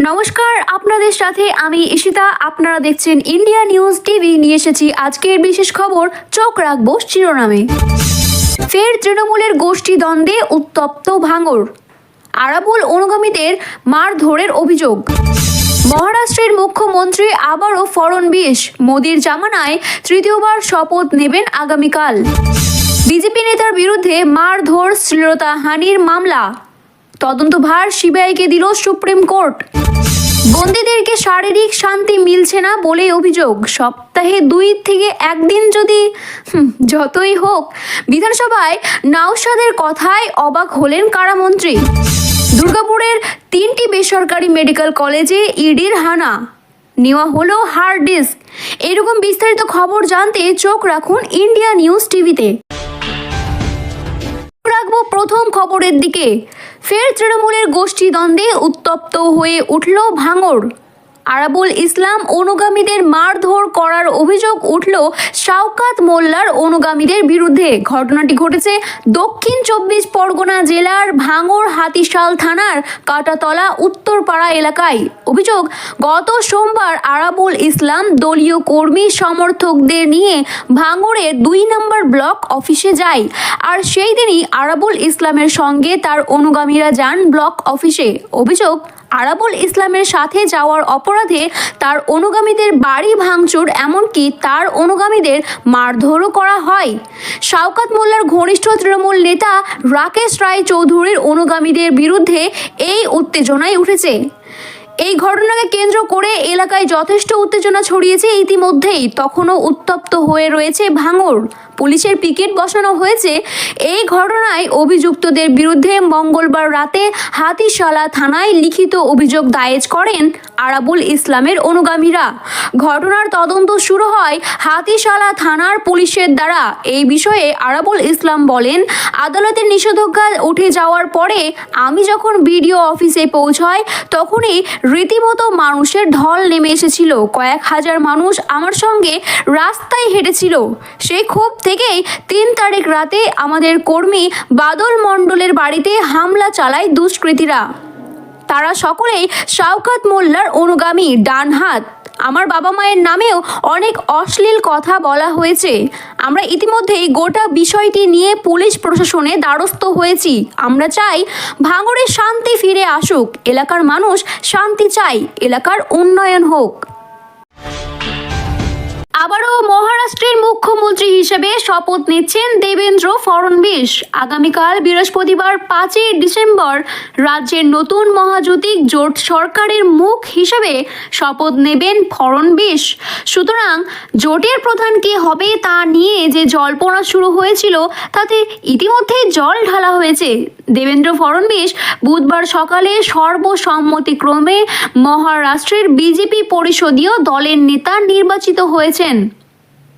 নমস্কার, আপনাদের সাথে আমি ইশিতা। আপনারা দেখছেন ইন্ডিয়া নিউজ টিভি। নিয়ে এসেছি আজকের বিশেষ খবর, চোখ রাখবো শিরোনামে। ফের তৃণমূলের গোষ্ঠী দ্বন্দ্বে উত্তপ্ত ভাঙড়। আরাবুল অনুগামীদের মারধরের অভিযোগ। মহারাষ্ট্রের মুখ্যমন্ত্রী আবারও ফড়নবিশ। মোদির জামানায় তৃতীয়বার শপথ নেবেন আগামীকাল। বিজেপি নেতার বিরুদ্ধে মারধর শ্লীলতাহানির মামলা, তদন্তভার সিবিআইকে দিল সুপ্রিম কোর্ট। বন্দীদেরকে শারীরিক শান্তি মিলছে না বলে অভিযোগ। সপ্তাহে 2 থেকে 1 দিন যদি যতই হোক। বিধানসভায় নওশাদের কথায় অবাক হলেন কারামন্ত্রী। দুর্গাপুরের 3টি বেসরকারি মেডিকেল কলেজে ইডির হানা, নেওয়া হলো হার্ড ডিস্ক। এরকম বিস্তারিত খবর জানতে চোখ রাখুন ইন্ডিয়া নিউজ টিভিতে। রাখবো প্রথম খবরের দিকে। ফের তৃণমূলের গোষ্ঠী দ্বন্দ্বে উত্তপ্ত হয়ে উঠল ভাঙড়। আরাবুল ইসলাম অনুগামীদের মারধর করার অভিযোগ উঠল শওকত মোল্লার অনুগামীদের বিরুদ্ধে। ঘটনাটি ঘটেছে দক্ষিণ 24 পরগনা জেলার ভাঙড় হাতিশাল থানার কাটাতলা উত্তরপাড়া এলাকায়। অভিযোগ, গত সোমবার আরাবুল ইসলাম দলীয় কর্মী সমর্থকদের নিয়ে ভাঙড়ের 2 নম্বর ব্লক অফিসে যায়। আর সেই দিনই আরাবুল ইসলামের সঙ্গে তার অনুগামীরা যান ব্লক অফিসে। অভিযোগ, আরাবুল ইসলামের সাথে যাওয়ার অপরাধে তার অনুগামীদের বাড়ি ভাঙচুর, এমনকি তার অনুগামীদের মারধরও করা হয়। শওকত মোল্লার ঘনিষ্ঠ তৃণমূল নেতা রাকেশ রায় চৌধুরীর অনুগামীদের বিরুদ্ধে এই উত্তেজনায় উঠেছে। এই ঘটনাকে কেন্দ্র করে এলাকায় যথেষ্ট উত্তেজনা ছড়িয়েছে ইতিমধ্যেই। তখনও উত্তপ্ত হয়ে রয়েছে ভাঙড়। পুলিশের পিকেট বসানো হয়েছে। এই ঘটনায় অভিযুক্তদের বিরুদ্ধে মঙ্গলবার রাতে হাতিশালা থানায় লিখিত অভিযোগ দায়ের করেন আরাবুল ইসলামের অনুগামীরা। ঘটনার তদন্ত শুরু হয় হাতিশালা থানার পুলিশের দ্বারা। এই বিষয়ে আরাবুল ইসলাম বলেন, আদালতের নিষেধাজ্ঞা উঠে যাওয়ার পরে আমি যখন বিডিও অফিসে পৌঁছাই তখনই রীতিমতো মানুষের ঢল নেমে এসেছিল। কয়েক হাজার মানুষ আমার সঙ্গে রাস্তায় হেঁটেছিল। সেই ক্ষোভ থেকেই 3 তারিখ রাতে আমাদের কর্মী বাদল মণ্ডলের বাড়িতে হামলা চালায় দুষ্কৃতীরা। তারা সকলেই শওকত মোল্লার অনুগামী, ডান হাত। আমার বাবা মায়ের নামেও অনেক অশ্লীল কথা বলা হয়েছে। আমরা ইতিমধ্যেই গোটা বিষয়টি নিয়ে পুলিশ প্রশাসনে দ্বারস্থ হয়েছি। আমরা চাই ভাঙড়ে শান্তি ফিরে আসুক। এলাকার মানুষ শান্তি চাই, এলাকার উন্নয়ন হোক। আবারও মহারাষ্ট্রের মুখ্যমন্ত্রী হিসেবে শপথ নিচ্ছেন দেবেন্দ্র ফড়নবিশ। আগামীকাল বৃহস্পতিবার 5 ডিসেম্বর রাজ্যের নতুন মহাজোতিক জোট সরকারের মুখ হিসেবে শপথ নেবেন ফড়নবিশ। সুতরাং জোটের প্রধান কে হবে তা নিয়ে যে জল্পনা শুরু হয়েছিল তাতে ইতিমধ্যেই জল ঢালা হয়েছে। দেবেন্দ্র ফড়নবিশ বুধবার সকালে সর্বসম্মতিক্রমে মহারাষ্ট্রের বিজেপি পরিষদীয় দলের নেতা নির্বাচিত হয়েছেন।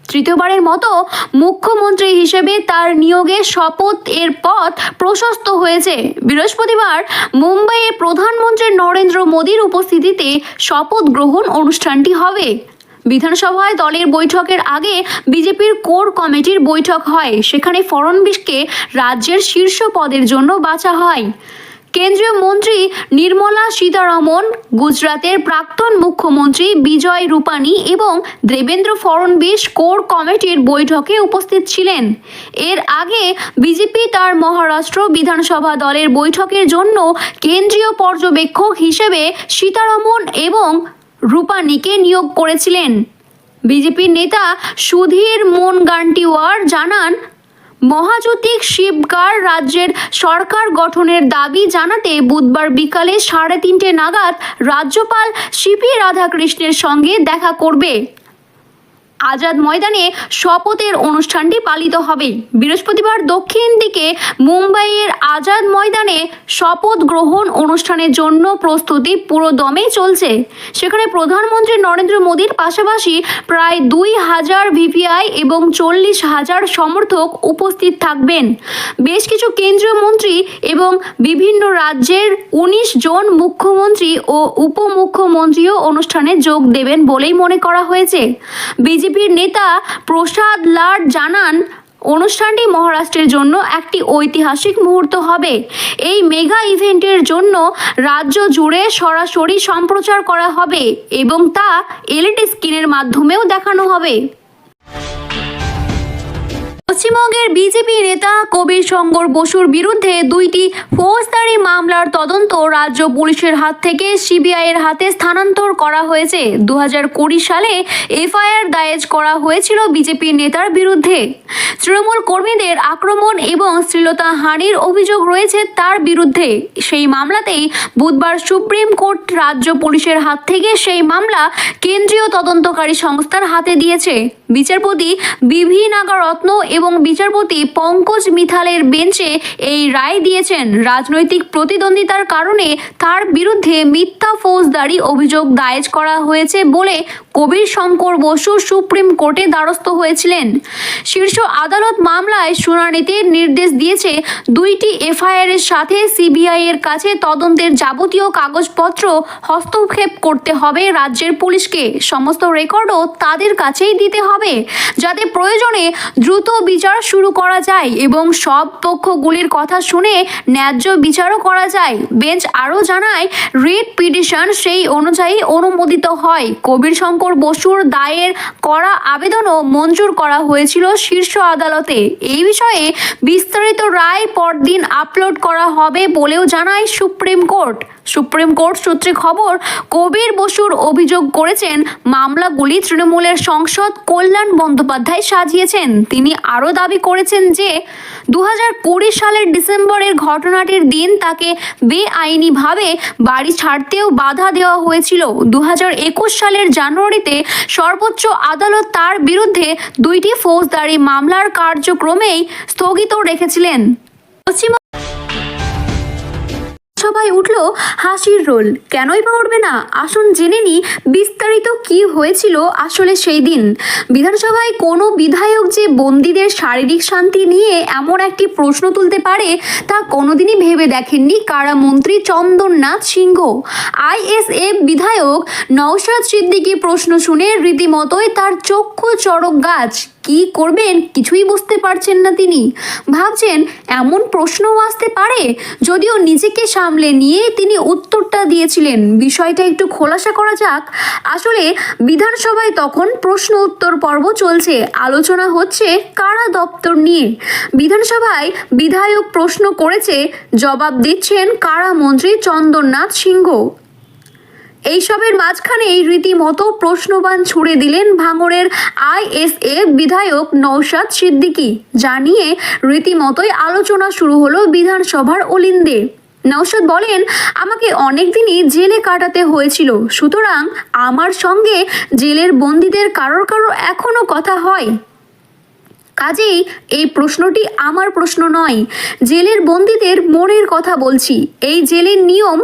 তৃতীয়বারের মতো মুখ্যমন্ত্রী হিসেবে তার নিয়োগে শপথ এর পথ প্রশস্ত হয়েছে। বৃহস্পতিবার মুম্বাইয়ে প্রধানমন্ত্রী নরেন্দ্র মোদীর উপস্থিতিতে শপথ গ্রহণ অনুষ্ঠানটি হবে। বিধানসভায় দলের বৈঠকের আগে বিজেপির কোর কমিটির বৈঠক হয়। সেখানে ফড়নবিশকে রাজ্যের শীর্ষ পদের জন্য বাছা হয়। কেন্দ্রীয় মন্ত্রী নির্মলা সীতারমণ, গুজরাটের প্রাক্তন মুখ্যমন্ত্রী বিজয় রূপানি এবং দেবেন্দ্র ফড়নবিশ কোর কমিটির বৈঠকে উপস্থিত ছিলেন। এর আগে বিজেপি তার মহারাষ্ট্র বিধানসভা দলের বৈঠকের জন্য কেন্দ্রীয় পর্যবেক্ষক হিসেবে সীতারমণ এবং রূপানিকে নিয়োগ করেছিলেন। বিজেপির নেতা সুধীর মুনগান্টিওয়ার জানান, মহাজোতিক শিবগার রাজ্যের সরকার গঠনের দাবি জানাতে বুধবার বিকালে 3:30 নাগাদ রাজ্যপাল সিপি রাধাকৃষ্ণের সঙ্গে দেখা করবে। আজাদ ময়দানে শপথের অনুষ্ঠানটি পালিত হবে। বৃহস্পতিবার দক্ষিণ দিকে মুম্বাইয়ের আজাদ ময়দানে শপথ গ্রহণ অনুষ্ঠানের জন্য প্রস্তুতি পুরো দমে চলছে। সেখানে প্রধানমন্ত্রী নরেন্দ্র মোদীর পাশাপাশি প্রায় 2000 ভিভিআই এবং 40,000 সমর্থক উপস্থিত থাকবেন। বেশ কিছু কেন্দ্রীয় মন্ত্রী এবং বিভিন্ন রাজ্যের 19 জন মুখ্যমন্ত্রী ও উপমুখ্যমন্ত্রীও অনুষ্ঠানে যোগ দেবেন বলেই মনে করা হয়েছে। বিজেপির নেতা প্রসাদ লাড জানান, অনুষ্ঠানটি মহারাষ্ট্রের জন্য একটি ঐতিহাসিক মুহূর্ত হবে। এই মেগা ইভেন্টের জন্য রাজ্য জুড়ে সরাসরি সম্প্রচার করা হবে এবং তা এলইডি স্ক্রিনের মাধ্যমেও দেখানো হবে। পশ্চিমবঙ্গের বিজেপি নেতা কবীর শঙ্কর বসুর বিরুদ্ধে দুইটি ফৌজদারি মামলার তদন্ত রাজ্য পুলিশের হাত থেকে সিবিআইয়ের হাতে স্থানান্তর করা হয়েছে। 2020 সালে এফআইআর দায়ের করা হয়েছিল বিজেপি নেতার বিরুদ্ধে। তৃণমূল কর্মীদের আক্রমণ এবং শ্লীলতাহানির অভিযোগ রয়েছে তার বিরুদ্ধে। সেই মামলাতেই বুধবার সুপ্রিম কোর্ট রাজ্য পুলিশের হাত থেকে সেই মামলা কেন্দ্রীয় তদন্তকারী সংস্থার হাতে দিয়েছে। বিচারপতি বিভি নাগারত্ন এবং বিচারপতি পঙ্কজ মিথালের বেঞ্চে এই রায় দিয়েছেন। রাজনৈতিক প্রতিদ্বন্দ্বিতার কারণে তার বিরুদ্ধে মিথ্যা ফৌজদারি অভিযোগ দায়ের করা হয়েছে বলে কবীর শঙ্কর বসু সুপ্রিম কোর্টে দ্বারস্থ হয়েছিলেন। শীর্ষ আদালত মামলায় শুনানিতে নির্দেশ দিয়েছে দুইটি এফআইআর এর সাথে সিবিআই এর কাছে তদন্তের যাবতীয় কাগজপত্র হস্তক্ষেপ করতে হবে রাজ্যের পুলিশকে। সমস্ত রেকর্ডও তাদের কাছেই দিতে হবে যাতে প্রয়োজনে দ্রুত বিচার শুরু করা যায় এবং সব পক্ষগুলির কথা শুনে ন্যায্য বিচারও করা যায়। বেঞ্চ আরও জানায়, রিট পিটিশন সেই অনুযায়ী অনুমোদিত হয়। কবীর শঙ্কর বসুর দায়ের করা আবেদনও মঞ্জুর করা হয়েছিল শীর্ষ আদালতে। এই বিষয়ে বিস্তারিত রায় পরদিন আপলোড করা হবে বলেও জানায় সুপ্রিম কোর্ট। সুপ্রিম কোর্ট সূত্রে খবর, কবীর বসুর অভিযোগ করেছেন মামলাগুলি তৃণমূলের সাংসদ কল্যাণ বন্দ্যোপাধ্যায় সাজিয়েছেন। তিনি আরও দাবি করেছেন যে 2020 সালের ডিসেম্বরের ঘটনাটির দিন তাকে বেআইনিভাবে বাড়ি ছাড়তেও বাধা দেওয়া হয়েছিল। 2021 সালের জানুয়ারিতে সর্বোচ্চ আদালত তার বিরুদ্ধে দুইটি ফৌজদারি মামলার কার্যক্রমেই স্থগিত রেখেছিলেন। সবাই উঠল হাসির রোল, কেনই বা উঠবে না? আসুন জেনে নি বিস্তারিত কি হয়েছিল আসলে সেই দিন। বিধানসভায় কোনো বিধায়ক যে বন্দীদের শারীরিক শান্তি নিয়ে এমন একটি প্রশ্ন তুলতে পারে তা কোনোদিনই ভেবে দেখেননি কারামন্ত্রী চন্দননাথ সিংহ। আইএসএফ বিধায়ক নওশাদ সিদ্দিকী প্রশ্ন শুনে রীতিমতোই তার চক্ষু চড়ক গাছ। কি করবেন কিছুই বুঝতে পারছেন না তিনি। ভাবছেন এমন প্রশ্নও আসতে পারে। যদিও নিজেকে সামলে নিয়ে তিনি উত্তরটা দিয়েছিলেন। বিষয়টা একটু খোলাসা করা যাক। আসলে বিধানসভায় তখন প্রশ্ন উত্তর পর্ব চলছে, আলোচনা হচ্ছে কারা দপ্তর নিয়ে। বিধানসভায় বিধায়ক প্রশ্ন করেছে, জবাব দিচ্ছেন কারামন্ত্রী চন্দননাথ সিংহ। এইসবের মাঝখানেই রীতিমতো প্রশ্নবাণ ছুড়ে দিলেন ভাঙড়ের আইএসএফ বিধায়ক নওশাদ সিদ্দিকী। জানিয়ে রীতিমতোই আলোচনা শুরু হলো বিধানসভার অলিন্দে। নওশাদ বলেন, আমাকে অনেক দিনই জেলে কাটাতে হয়েছিল, সুতরাং আমার সঙ্গে জেলের বন্দীদের কারোর এখনো কথা হয়। কাজেই এই প্রশ্নটি আমার প্রশ্ন নয়, জেলের বন্দীদের মনের কথা বলছি। এই জেলের নিয়ম,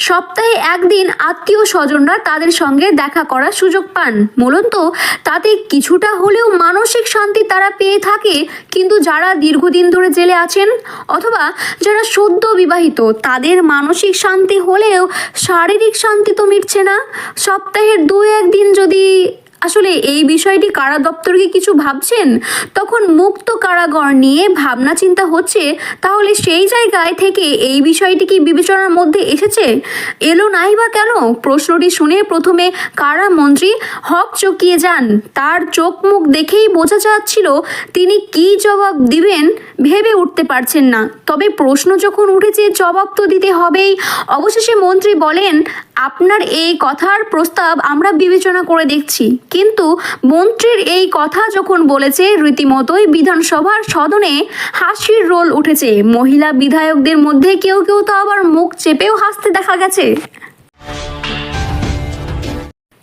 সপ্তাহে একদিন আত্মীয় স্বজনরা তাদের সঙ্গে দেখা করার সুযোগ পান। মূলত তাতে কিছুটা হলেও মানসিক শান্তি তারা পেয়ে থাকে। কিন্তু যারা দীর্ঘদিন ধরে জেলে আছেন অথবা যারা সদ্য বিবাহিত, তাদের মানসিক শান্তি হলেও শারীরিক শান্তি তো মিটছে না। সপ্তাহের 2-1 দিন যদি আসলে এই বিষয়টি কারা দপ্তরকে কিছু ভাবছেন, তখন মুক্ত কারাগার নিয়ে ভাবনা চিন্তা হচ্ছে, তাহলে সেই জায়গায় থেকে এই বিষয়টি কি বিবেচনার মধ্যে এলো নাই বা কেন? প্রশ্নটি শুনে প্রথমে কারামন্ত্রী হক চকিয়ে যান। তার চোখ মুখ দেখেই বোঝা যাচ্ছিল তিনি কি জবাব দিবেন ভেবে উঠতে পারছেন না। তবে প্রশ্ন যখন উঠেছে জবাব তো দিতে হবেই। অবশেষে মন্ত্রী বলেন, আপনার এই কথার প্রস্তাব আমরা বিবেচনা করে দেখছি। কিন্তু মন্ত্রীর এই কথা যখন বলেছে, রীতিমতোই বিধানসভার সদনে হাসির রোল উঠেছে। মহিলা বিধায়কদের মধ্যে কেউ কেউ তো আবার মুখ চেপেও হাসতে দেখা গেছে।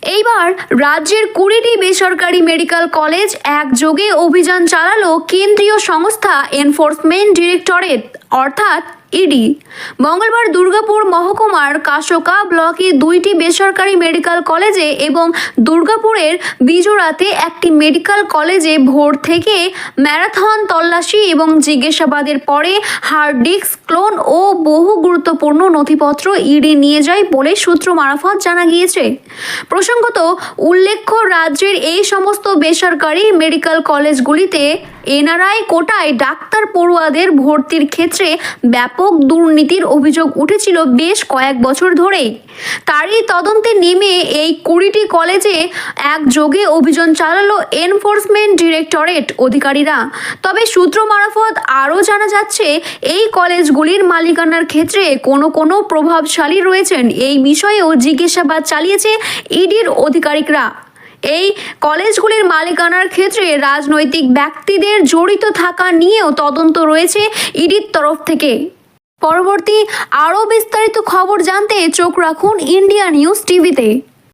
এইবার রাজ্যের 20টি বেসরকারি মেডিকেল কলেজ একযোগে অভিযান চালালো কেন্দ্রীয় সংস্থা এনফোর্সমেন্ট ডিরেক্টরেট অর্থাৎ ইডি। মঙ্গলবার দুর্গাপুর মহকুমার কাশোকা ব্লকে 2টি বেসরকারি মেডিকেল কলেজে এবং দুর্গাপুরের বিজোড়াতে একটি মেডিকেল কলেজে ভোর থেকে ম্যারাথন তল্লাশি এবং জিজ্ঞাসাবাদের পরে হার্ড ডিস্ক, ক্লোন ও বহু গুরুত্বপূর্ণ নথিপত্র ইডি নিয়ে যায় বলে সূত্র মারফত জানা গিয়েছে। প্রসঙ্গত, উল্লেখ্য, রাজ্যের এই সমস্ত বেসরকারি মেডিকেল কলেজগুলিতে এনআরআই কোটায় ডাক্তার পড়ুয়াদের ভর্তির ক্ষেত্রে ব্যাপক দুর্নীতির অভিযোগ উঠেছিল বেশ কয়েক বছর ধরেই। তারই তদন্তে নেমে এই 20টি কলেজে একযোগে অভিযান চালালো এনফোর্সমেন্ট ডিরেক্টরেট অধিকারীরা। তবে সূত্র মারফত আরও জানা যাচ্ছে, এই কলেজগুলির মালিকানার ক্ষেত্রে কোনো প্রভাবশালী রয়েছেন এই বিষয়েও জিজ্ঞাসাবাদ চালিয়েছে ইডির আধিকারিকরা। এই কলেজগুলির মালিকানার ক্ষেত্রে রাজনৈতিক ব্যক্তিদের জড়িত থাকা নিয়েও তদন্ত রয়েছে ইডির তরফ থেকে। পরবর্তী আরও বিস্তারিত খবর জানতে চোখ রাখুন ইন্ডিয়া নিউজ টিভিতে।